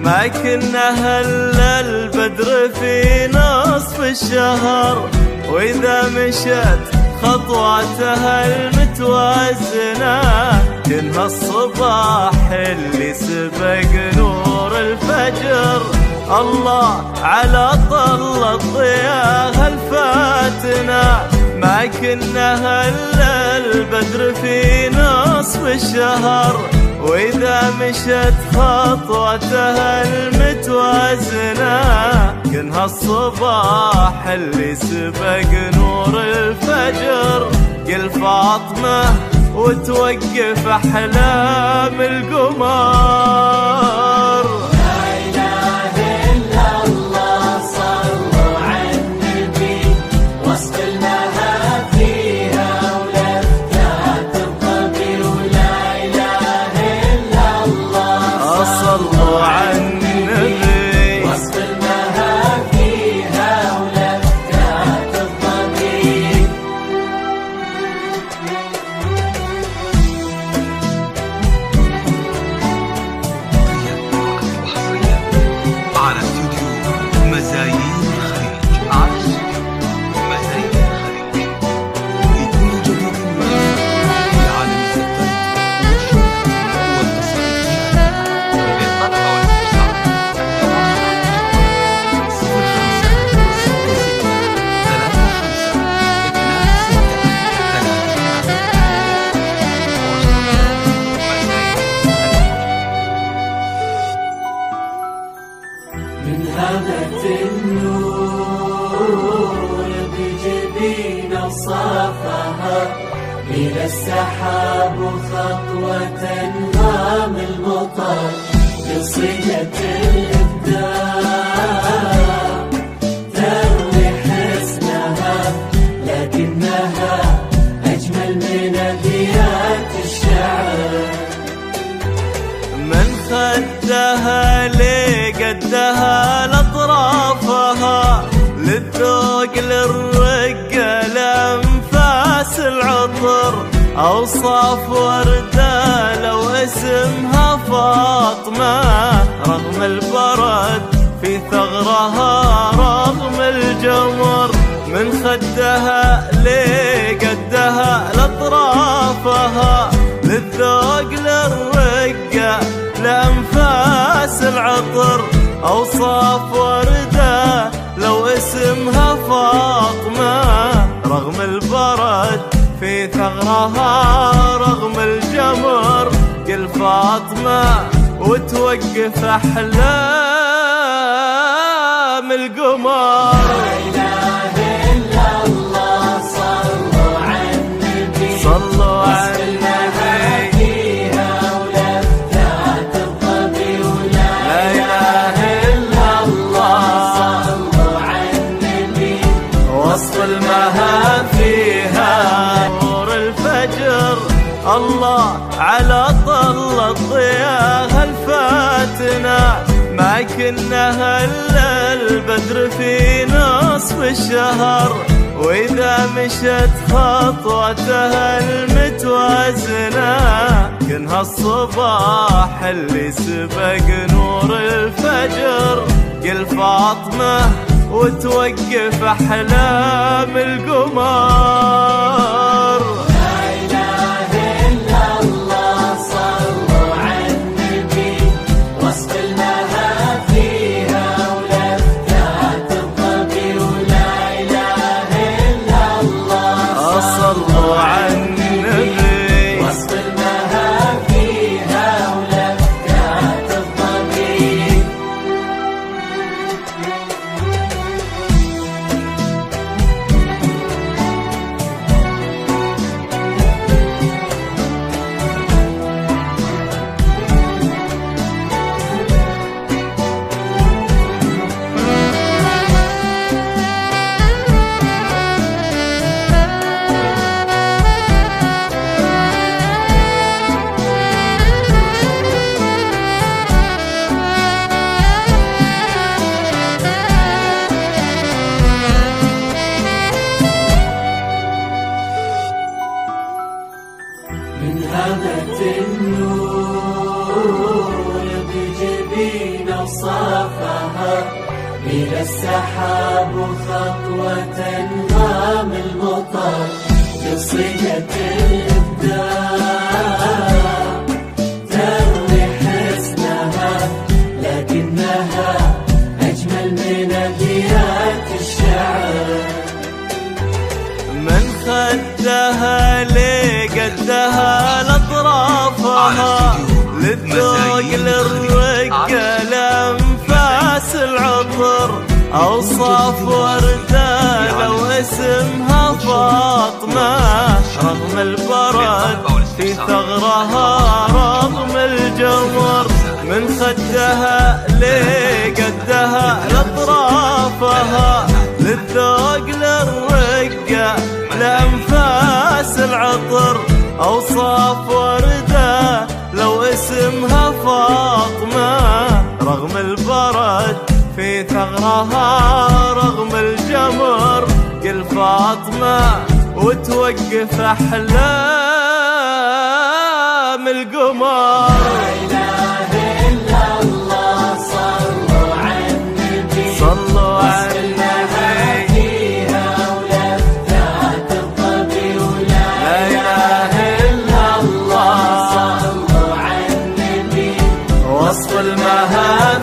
ما كنا هلا البدر في نصف الشهر، وإذا مشت خطواتها المتوازنة كنها الصباح اللي سبق نور الفجر. الله على طل الضياء الفاتنة، ما كنا هلا البدر في نصف الشهر، وإذا مشت خطوتها المتوازنة كنها الصباح اللي سبق نور الفجر. قل فاطمة وتوقف أحلام القمر. من هبة النور بجبين صافها إلى السحاب خطوة نغام المطر بصيغة الإبداع تروي حسنها لكنها أجمل من أبيات الشعر. من خدها لقدها لأطرافها للذوق للرقة لأنفاس العطر، أوصاف وردة لو اسمها فاطمة رغم البرد في ثغرها رغم الجمر. من خدها لقدها لأطرافها للذوق للرقة لأنفاس العطر، أوصاف وردة لو اسمها فاطمة رغم البرد في ثغرها رغم الجمر. قل فاطمة وتوقف أحلام القمر. الله على طل الضياء الفاتنة، ما كنا هلا البدر في نصف الشهر، وإذا مشت خطوتها المتوازنة كنها الصباح اللي سبق نور الفجر. قل فاطمة وتوقف أحلام القمر. أوصافها من السحاب خطوة غام المطر بصيغة الإبداع تروي حسنها لكنها أجمل من أبيات الشعر من خدها لقدها لأطرافها للذوق للرقة لأنفاس العطر أوصاف وردة لو اسمها فاطمة رغم البرد في ثغرها رغم الجمر من خدها لقدها لأطرافها للذوق للرقة لأنفاس العطر أوصاف وردة لو اسمها فاطمة رغم البرد في ثغرها رغم الجمر قل فاطمة وتوقف أحلام القمر. لا إله إلا الله صلوا على النبي صلوا على وصف المهام